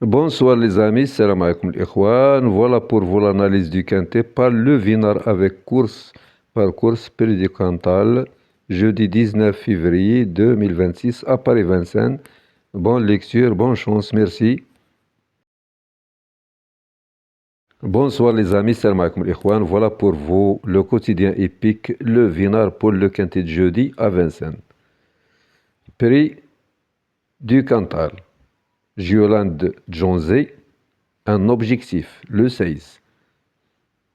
Bonsoir les amis, salam alaikum l'ikhwan. Voilà pour vous l'analyse du quintet par le Vinar avec course par course péridicantale, jeudi 19 février 2026 à Paris-Vincennes. Bonne lecture, bonne chance, merci. Bonsoir les amis, salam alaikum l'ikhwan. Voilà pour vous le quotidien épique, le Vinar pour le quintet de jeudi à Vincennes. Prix du Cantal. Giolande Jonzé, un objectif, le 16.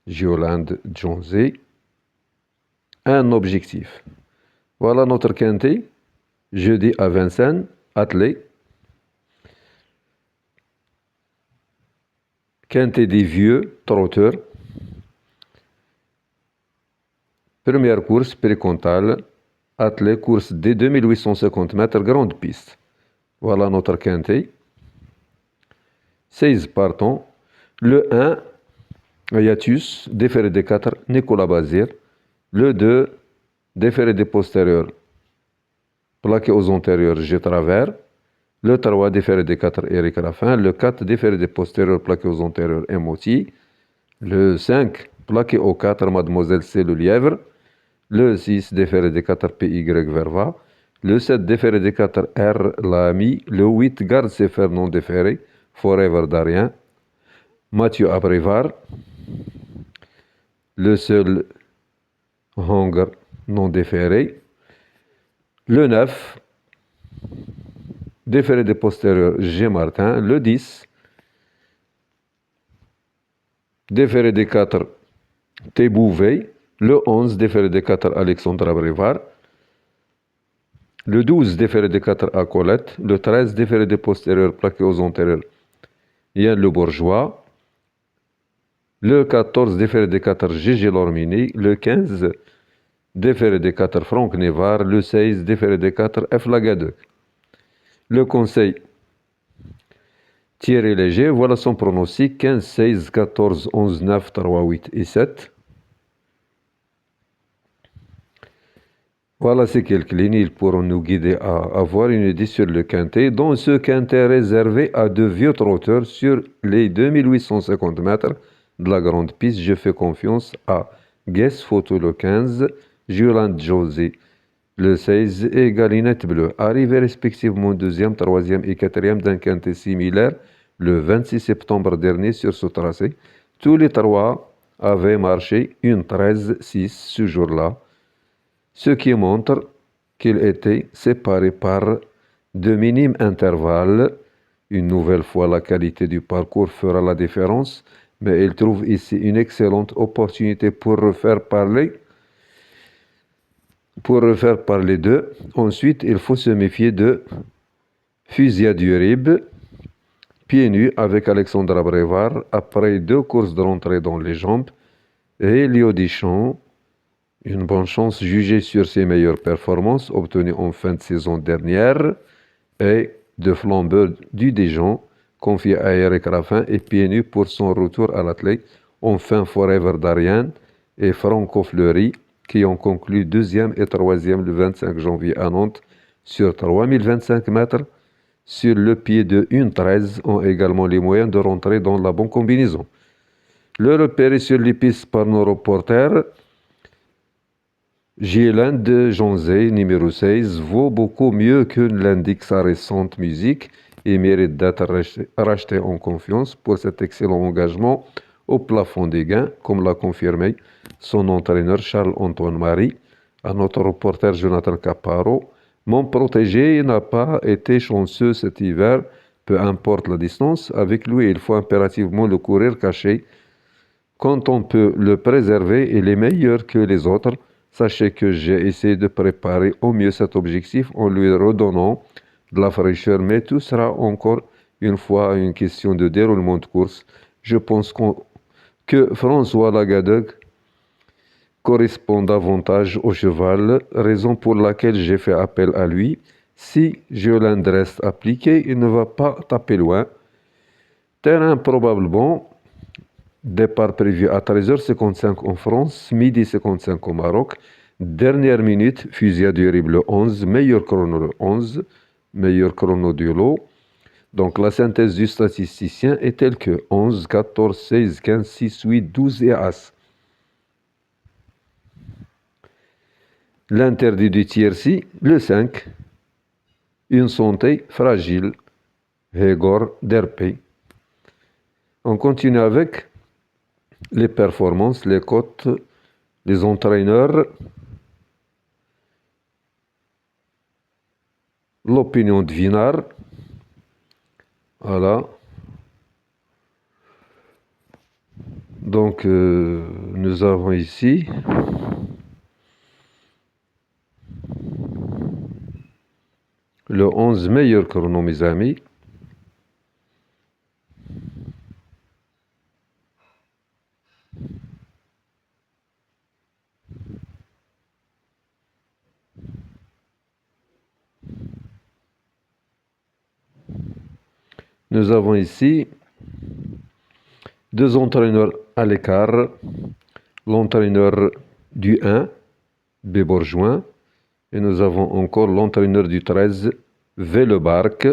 Giolande Jonzé, un objectif. Voilà notre quintet, jeudi à Vincennes, attelé. Quintet des vieux trotteurs. Première course, précontale, attelé, course des 2850 mètres, grande piste. Voilà notre quintet. 16 partants. Le 1, Yatus, déféré des 4, Nicolas Bazir. Le 2, déféré des postérieurs, plaqué aux antérieurs, G travers. Le 3, déféré des 4, Eric Raffin. Le 4, déféré des postérieurs, plaqué aux antérieurs, Emoti. Le 5, plaqué aux 4, Mademoiselle C. Le Lièvre. Le 6, déféré des 4, PY Verva. Le 7, déféré des 4, R. Lamy. Le 8, garde ses fers non déférés, Forever Darien. Mathieu Abrévar. Le seul Hunger non déféré. Le 9, déféré des postérieurs, G. Martin. Le 10, déféré des 4, T. Bouvet. Le 11, déféré des 4, Alexandre Abrévar. Le 12, déféré des 4, à Colette. Le 13, déféré des postérieurs, plaqué aux antérieurs, Yann Le Bourgeois. Le 14, déféré des 4, Gégé Lormini. Le 15, déféré des 4, Franck Névar. Le 16, déféré des 4, F. Lagadec. Le conseil, Thierry Léger, voilà son pronostic, 15, 16, 14, 11, 9, 3, 8 et 7. Voilà ces quelques lignes, ils pourront nous guider à avoir une idée sur le quintet, dont ce quintet réservé à de vieux trotteurs sur les 2850 mètres de la grande piste. Je fais confiance à Guess Photo le 15, Julian José le 16 et Galinette Bleu, arrivés respectivement deuxième, troisième et quatrième d'un quintet similaire le 26 septembre dernier sur ce tracé. Tous les trois avaient marché une 13-6 ce jour-là, ce qui montre qu'ils étaient séparés par de minimes intervalles. Une nouvelle fois, la qualité du parcours fera la différence, mais il trouve ici une excellente opportunité pour refaire parler d'eux. Ensuite, il faut se méfier de Fusillade du Rib, pieds nus avec Alexandre Abrévar, après 2 courses de rentrée dans les jambes, et Léo Dichon, une bonne chance jugée sur ses meilleures performances obtenues en fin de saison dernière, et de Flambeur du Dijon, confié à Eric Raffin, et pieds nus pour son retour à l'athlète. Enfin, Forever Darien et Franco Fleury, qui ont conclu deuxième et troisième le 25 janvier à Nantes sur 3025 mètres sur le pied de 1,13, ont également les moyens de rentrer dans la bonne combinaison. Le repéré sur les pistes par nos reporters, Gilles de Jonzé, numéro 16, vaut beaucoup mieux que l'indique sa récente musique et mérite d'être racheté en confiance pour cet excellent engagement au plafond des gains, comme l'a confirmé son entraîneur Charles-Antoine Marie à notre reporter Jonathan Caparo. Mon protégé n'a pas été chanceux cet hiver, peu importe la distance. Avec lui, il faut impérativement le courir caché. Quand on peut le préserver, il est meilleur que les autres. Sachez que j'ai essayé de préparer au mieux cet objectif en lui redonnant de la fraîcheur, mais tout sera encore une fois une question de déroulement de course. Je pense que François Lagadec correspond davantage au cheval, raison pour laquelle j'ai fait appel à lui. Si Jolande reste appliqué, il ne va pas taper loin. Terrain probablement. Départ prévu à 13h55 en France, midi 55 au Maroc. Dernière minute, fusillade du Rib le 11, meilleur chrono le 11, meilleur chrono du lot. Donc la synthèse du statisticien est telle que 11, 14, 16, 15, 6, 8, 12 et As. L'interdit du tierci, le 5. Une santé fragile. Hegor Derpey. On continue avec les performances, les cotes, les entraîneurs, l'opinion de Vinard. Voilà. Donc, nous avons ici le 11 meilleur chrono, mes amis. Nous avons ici deux entraîneurs à l'écart. L'entraîneur du 1, B. Bourgoin, et nous avons encore l'entraîneur du 13, V. Le Barque.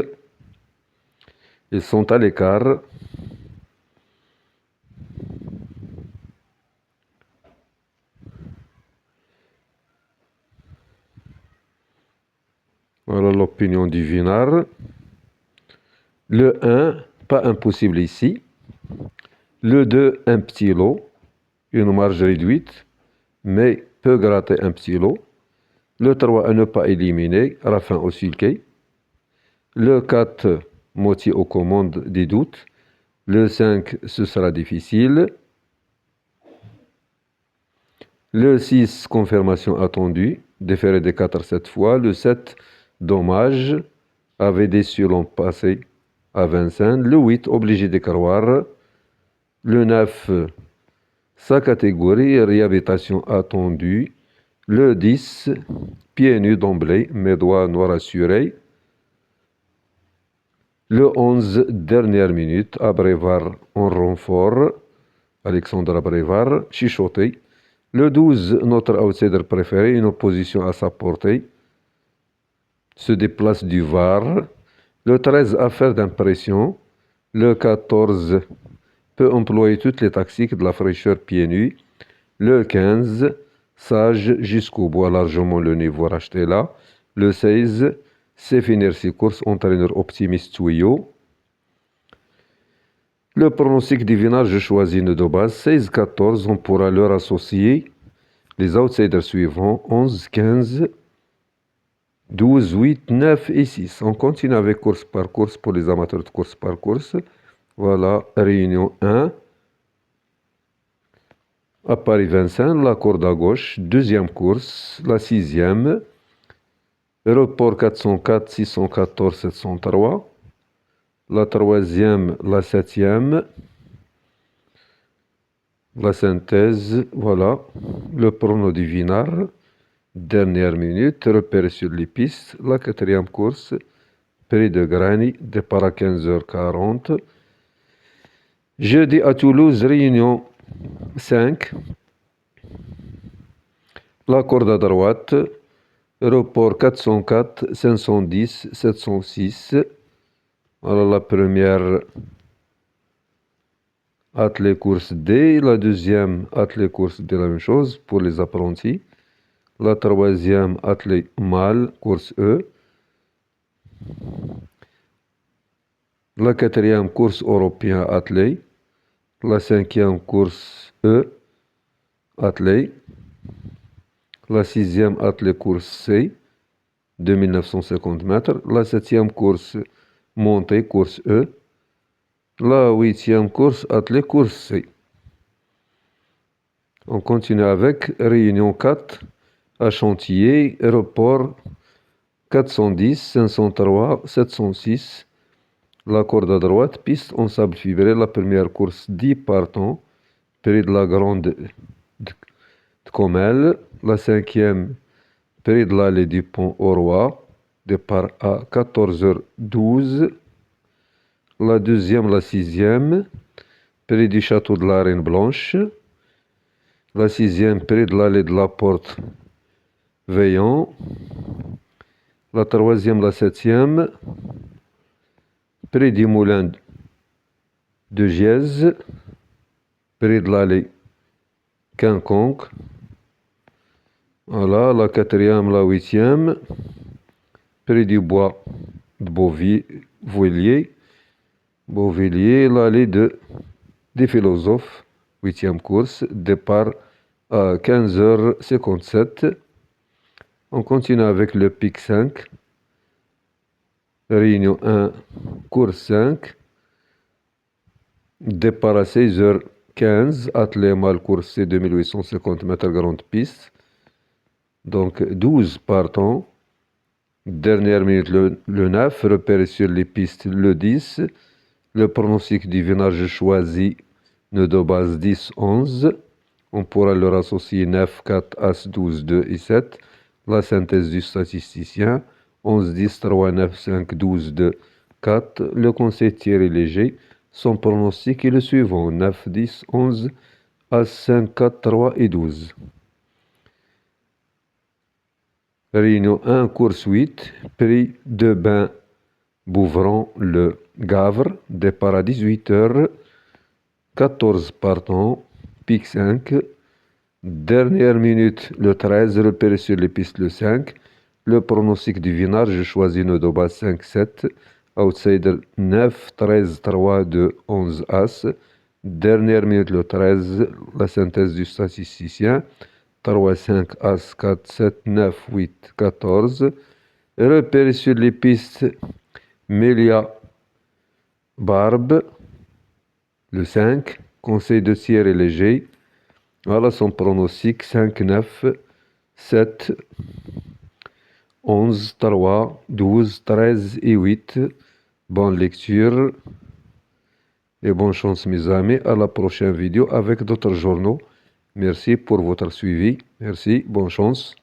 Ils sont à l'écart. Voilà l'opinion du Vinard. Le 1, pas impossible ici. Le 2, un petit lot, une marge réduite, mais peut gratter un petit lot. Le 3, à ne pas éliminer, Rafin au sulquet. Le 4, moitié aux commandes des doutes. Le 5, ce sera difficile. Le 6, confirmation attendue, déféré des 4 cette fois. Le 7, dommage, avait déçu l'an passé à Vincennes. Le 8, obligé de croire. Le 9, sa catégorie, réhabilitation attendue. Le 10, pieds nus d'emblée, mes doigts noirs assurés. Le 11, dernière minute, Abrévar en renfort. Alexandre Abrévar, chichoté. Le 12, notre outsider préféré, une opposition à sa portée, se déplace du Var. Le 13, affaire d'impression. Le 14, peut employer toutes les tactiques de la fraîcheur pieds nus. Le 15, sage jusqu'au bout, largement le niveau racheté là. Le 16, c'est finir ses courses, entraîneur optimiste tuyau. Le pronostic divina, je choisis une de base. 16-14, on pourra leur associer les outsiders suivants. 11, 15, 12, 8, 9 et 6. On continue avec course par course pour les amateurs de course par course. Voilà, réunion 1. À Paris-Vincennes, la corde à gauche. Deuxième course, la sixième. Report 404, 614, 703. La troisième, la septième. La synthèse, voilà. Le prono du Vinard. Dernière minute, repéré sur les pistes. La quatrième course, Prix de Grani, départ à 15h40. Jeudi à Toulouse, réunion 5. La corde à droite, report 404, 510, 706. Voilà la première athlée course D. La deuxième athlée course D, la même chose pour les apprentis. La troisième athlée mâle, course E. La quatrième course européen athlée. La cinquième course E, athlée. La sixième athlée course C, 2950 mètres. La septième course montée, course E. La huitième course athlée course C. On continue avec réunion 4 à Chantilly, aéroport 410, 503, 706. La corde à droite, piste en sable fibré, la première course 10 partants, près de la grande de Comelle. La cinquième, près de l'allée du pont au Roi, départ à 14h12. La deuxième, la sixième, près du château de la Reine Blanche. La sixième, près de l'allée de la Porte Veillant. La troisième, la septième, près du moulin de Giez, près de l'allée Quincamque. Voilà, la quatrième, la huitième, près du bois de Beauvilliers, l'allée des philosophes, huitième course, départ à 15h57. On continue avec le pic 5, Réunion 1, course 5, départ à 16h15, attelé mâle course C 2850 mètres grande piste. Donc 12 partants. Dernière minute le 9, repéré sur les pistes le 10. Le pronostic du vinage choisi, nœud de base 10-11. On pourra leur associer 9, 4, As, 12, 2 et 7. La synthèse du statisticien, 11, 10, 3, 9, 5, 12, 2, 4. Le conseil tiré léger, son pronostic est le suivant, 9, 10, 11, As, 5, 4, 3 et 12. Réunion 1, course 8, prix de Bain Bouvron, le Gavre, départ à 18h, 14 partants, pic 5, dernière minute le 13, repéré sur les pistes le 5, le pronostic du vinage, je choisis nœud de base 5, 7, outsider 9, 13, 3, 2, 11 As, dernière minute le 13, la synthèse du statisticien, 3, 5, As, 4, 7, 9, 8, 14, repéré sur les pistes Mélia Barbe, le 5, conseil de tirer léger. Voilà son pronostic, 5, 9, 7, 11, 3, 12, 13 et 8. Bonne lecture et bonne chance mes amis. À la prochaine vidéo avec d'autres journaux. Merci pour votre suivi. Merci, bonne chance.